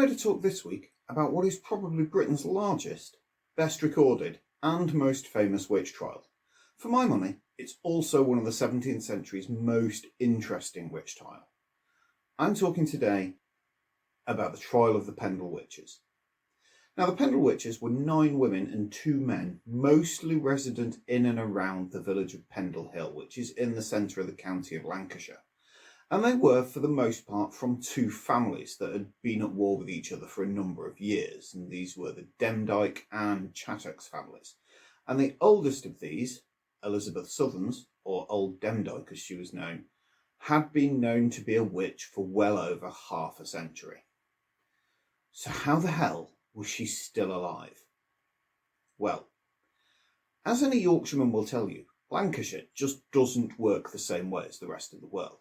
going to talk this week about what is probably Britain's largest, best recorded and most famous witch trial. For my money, it's also one of the 17th century's most interesting witch trial. I'm talking today about the trial of the Pendle Witches. Now, the Pendle Witches were 9 women and 2 men, mostly resident in and around the village of Pendle Hill, which is in the centre of the county of Lancashire. And they were, for the most part, from 2 families that had been at war with each other for a number of years, and these were the Demdike and Chattox families. And the oldest of these, Elizabeth Southerns, or Old Demdike as she was known, had been known to be a witch for well over half a century. So how the hell was she still alive? Well, as any Yorkshireman will tell you, Lancashire just doesn't work the same way as the rest of the world.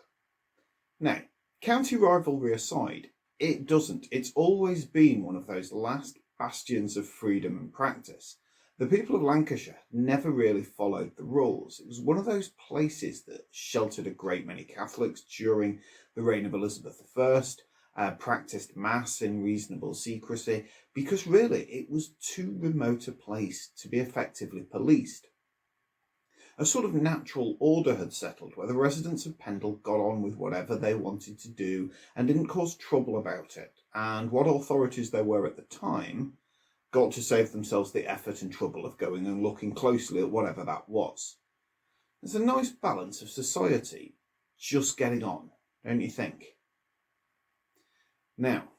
Now, county rivalry aside, it doesn't. It's always been one of those last bastions of freedom and practice. The people of Lancashire never really followed the rules. It was one of those places that sheltered a great many Catholics during the reign of Elizabeth I, practiced mass in reasonable secrecy, because really it was too remote a place to be effectively policed. A sort of natural order had settled where the residents of Pendle got on with whatever they wanted to do and didn't cause trouble about it, and what authorities there were at the time got to save themselves the effort and trouble of going and looking closely at whatever that was. There's a nice balance of society just getting on, don't you think? Now,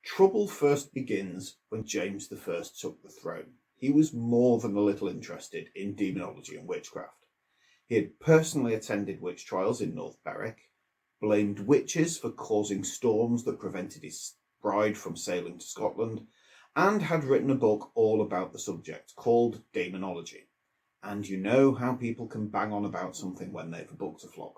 trouble first begins when James I took the throne. He was more than a little interested in demonology and witchcraft. He had personally attended witch trials in North Berwick, blamed witches for causing storms that prevented his bride from sailing to Scotland, and had written a book all about the subject called Daemonology. And you know how people can bang on about something when they've a book to flog.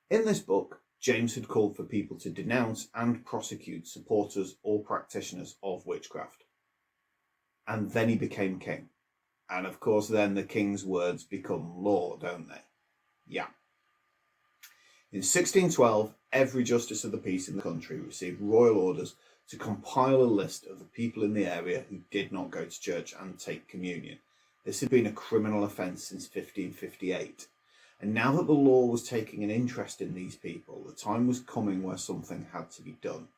In this book, James had called for people to denounce and prosecute supporters or practitioners of witchcraft. And then he became king. And of course then the king's words become law, don't they? Yeah. In 1612, every justice of the peace in the country received royal orders to compile a list of the people in the area who did not go to church and take communion. This had been a criminal offence since 1558. And now that the law was taking an interest in these people, the time was coming where something had to be done.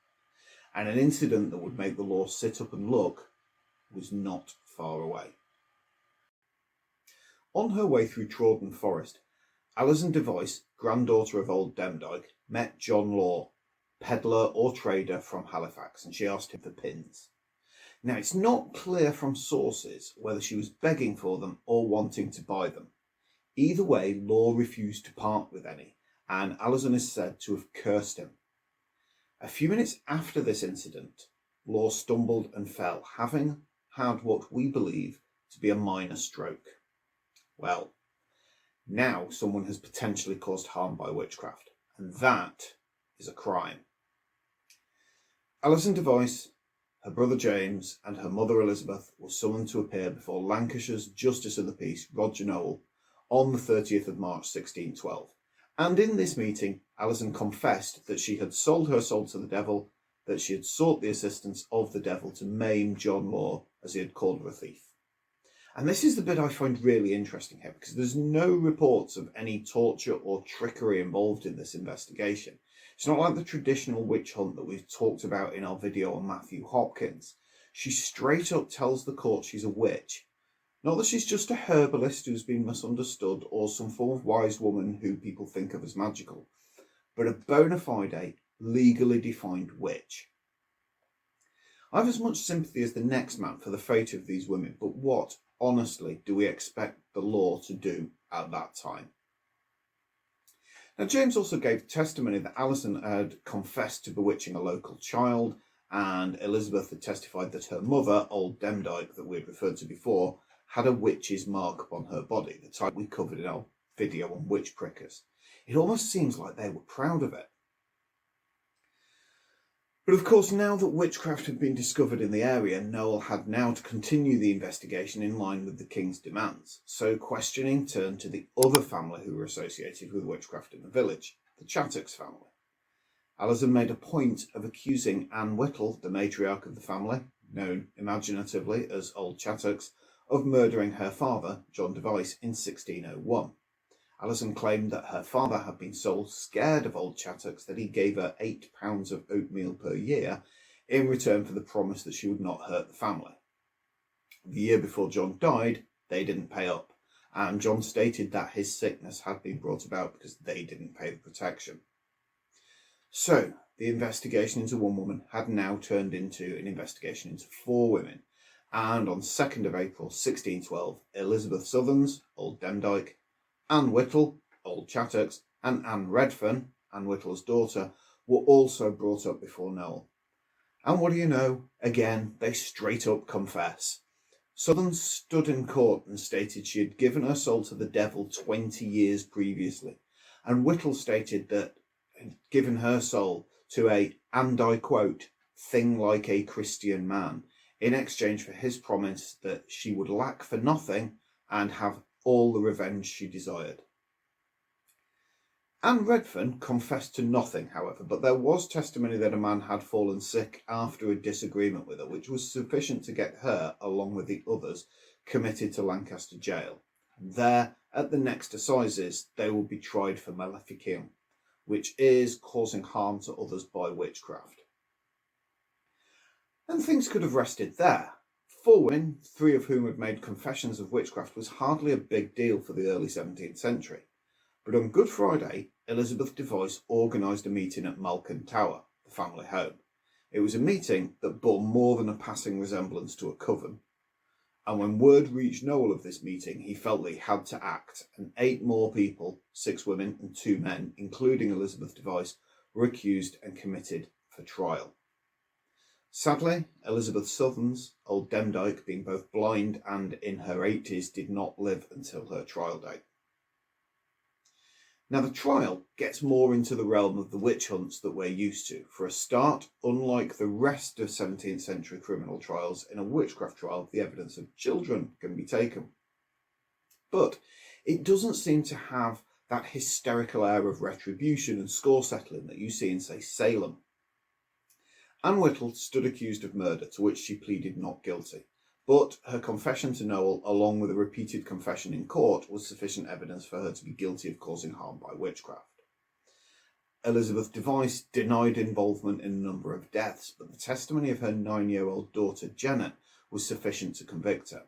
And an incident that would make the law sit up and look was not far away. On her way through Trawden Forest, Alison Device, granddaughter of Old Demdike, met John Law, peddler or trader from Halifax, and she asked him for pins. Now, it's not clear from sources whether she was begging for them or wanting to buy them. Either way, Law refused to part with any, and Alison is said to have cursed him. A few minutes after this incident, Law stumbled and fell, having had what we believe to be a minor stroke. Well, now someone has potentially caused harm by witchcraft, and that is a crime. Alison Device, her brother James, and her mother Elizabeth were summoned to appear before Lancashire's Justice of the Peace, Roger Nowell, on the 30th of March 1612. And in this meeting, Alison confessed that she had sold her soul to the devil, that she had sought the assistance of the devil to maim John Law, as he had called her a thief. And this is the bit I find really interesting here, because there's no reports of any torture or trickery involved in this investigation. It's not like the traditional witch hunt that we've talked about in our video on Matthew Hopkins. She straight up tells the court she's a witch. Not that she's just a herbalist who's been misunderstood or some form of wise woman who people think of as magical, but a bona fide, legally defined witch. I have as much sympathy as the next man for the fate of these women, but what, honestly, do we expect the law to do at that time? Now, James also gave testimony that Alison had confessed to bewitching a local child, and Elizabeth had testified that her mother, Old Demdike, that we had referred to before, had a witch's mark upon her body, the type we covered in our video on witch prickers. It almost seems like they were proud of it. But of course, now that witchcraft had been discovered in the area, Nowell had now to continue the investigation in line with the king's demands. So questioning turned to the other family who were associated with witchcraft in the village, the Chattox family. Alison made a point of accusing Anne Whittle, the matriarch of the family, known imaginatively as Old Chattox, of murdering her father, John Device, in 1601. Alison claimed that her father had been so scared of Old Chattox that he gave her £8 of oatmeal per year in return for the promise that she would not hurt the family. The year before John died, they didn't pay up, and John stated that his sickness had been brought about because they didn't pay the protection. So, the investigation into one woman had now turned into an investigation into 4 women, and on 2nd of April 1612, Elizabeth Southerns, Old Demdike, Anne Whittle, Old Chattox, and Anne Redfern, Anne Whittle's daughter, were also brought up before Noel. And what do you know? Again, they straight up confess. Southerns stood in court and stated she had given her soul to the devil 20 years previously, and Whittle stated that had given her soul to a, and I quote, thing like a Christian man, in exchange for his promise that she would lack for nothing and have all the revenge she desired. Anne Redfern confessed to nothing, however, but there was testimony that a man had fallen sick after a disagreement with her, which was sufficient to get her, along with the others, committed to Lancaster Jail. And there, at the next assizes, they will be tried for maleficium, which is causing harm to others by witchcraft. And things could have rested there. 4 women, 3 of whom had made confessions of witchcraft, was hardly a big deal for the early 17th century. But on Good Friday, Elizabeth Device organised a meeting at Malkin Tower, the family home. It was a meeting that bore more than a passing resemblance to a coven. And when word reached Noel of this meeting, he felt that he had to act, and 8 more people, 6 women and 2 men, including Elizabeth Device, were accused and committed for trial. Sadly, Elizabeth Southerns, Old Demdike, being both blind and in her 80s, did not live until her trial date. Now, the trial gets more into the realm of the witch hunts that we're used to. For a start, unlike the rest of 17th century criminal trials, in a witchcraft trial, the evidence of children can be taken. But it doesn't seem to have that hysterical air of retribution and score settling that you see in, say, Salem. Anne Whittle stood accused of murder, to which she pleaded not guilty. But her confession to Noel, along with a repeated confession in court, was sufficient evidence for her to be guilty of causing harm by witchcraft. Elizabeth Device denied involvement in a number of deaths, but the testimony of her 9-year-old daughter Janet was sufficient to convict her.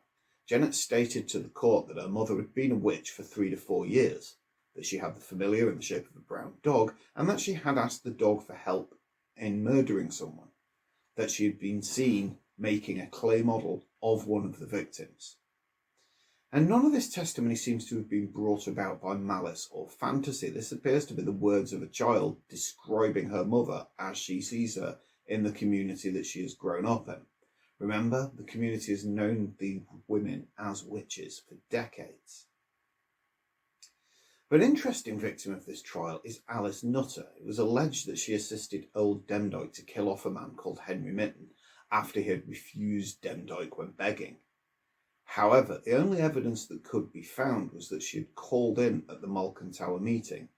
Janet stated to the court that her mother had been a witch for 3 to 4 years, that she had the familiar in the shape of a brown dog, and that she had asked the dog for help in murdering someone, that she had been seen making a clay model of one of the victims. And none of this testimony seems to have been brought about by malice or fantasy. This appears to be the words of a child describing her mother as she sees her in the community that she has grown up in. Remember, the community has known the women as witches for decades. But an interesting victim of this trial is Alice Nutter. It was alleged that she assisted Old Demdike to kill off a man called Henry Mitten after he had refused Demdike when begging. However, the only evidence that could be found was that she had called in at the Malkin Tower meeting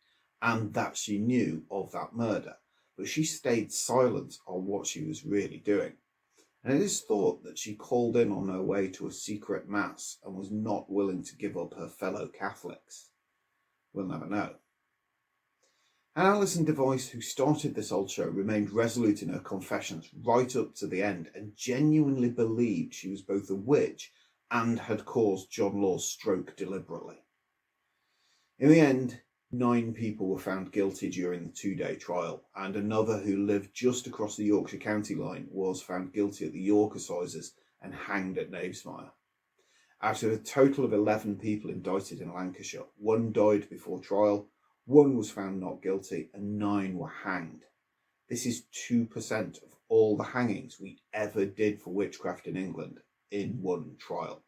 and that she knew of that murder, but she stayed silent on what she was really doing. And it is thought that she called in on her way to a secret mass and was not willing to give up her fellow Catholics. We'll never know. And Alison Device, who started this old show, remained resolute in her confessions right up to the end and genuinely believed she was both a witch and had caused John Law's stroke deliberately. In the end, 9 people were found guilty during the 2-day trial, and another who lived just across the Yorkshire county line was found guilty at the York Assizes and hanged at Knavesmire. Out of a total of 11 people indicted in Lancashire, 1 died before trial, 1 was found not guilty, and 9 were hanged. This is 2% of all the hangings we ever did for witchcraft in England in 1 trial.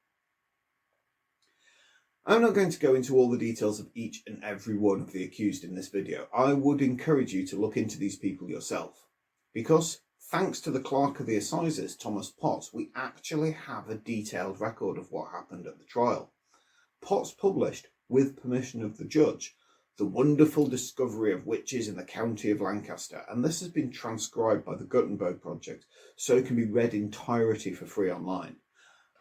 I'm not going to go into all the details of each and every one of the accused in this video. I would encourage you to look into these people yourself, because thanks to the Clerk of the Assizes, Thomas Potts, we actually have a detailed record of what happened at the trial. Potts published, with permission of the judge, The wonderful discovery of witches in the county of Lancaster, and this has been transcribed by the Gutenberg Project, so it can be read entirety for free online.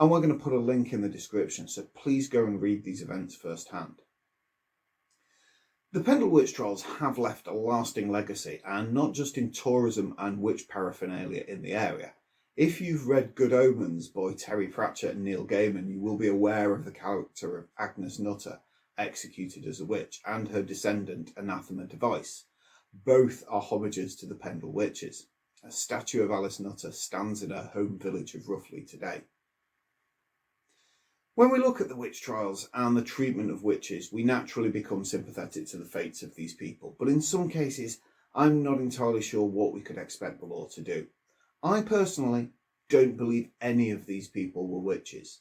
And we're going to put a link in the description, so please go and read these events firsthand. The Pendle witch trials have left a lasting legacy, and not just in tourism and witch paraphernalia in the area. If you've read Good Omens by Terry Pratchett and Neil Gaiman, you will be aware of the character of Agnes Nutter, executed as a witch, and her descendant Anathema Device. Both are homages to the Pendle witches. A statue of Alice Nutter stands in her home village of Roughly today. When we look at the witch trials and the treatment of witches, we naturally become sympathetic to the fates of these people, but in some cases I'm not entirely sure what we could expect the law to do. I personally don't believe any of these people were witches,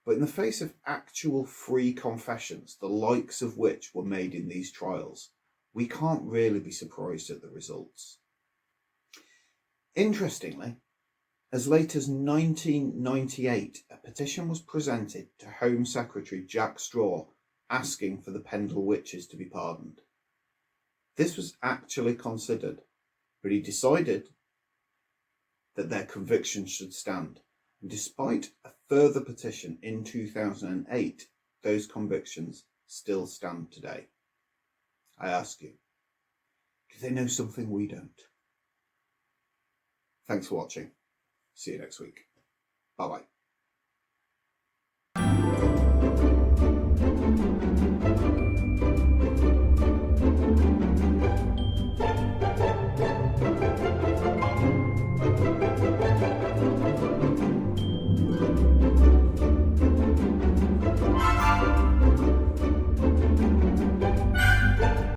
but in the face of actual free confessions, the likes of which were made in these trials, we can't really be surprised at the results. Interestingly, as late as 1998, a petition was presented to Home Secretary Jack Straw asking for the Pendle witches to be pardoned. This was actually considered, but he decided that their convictions should stand. And despite a further petition in 2008, those convictions still stand today. I ask you, do they know something we don't? Thanks for watching. See you next week. Bye-bye.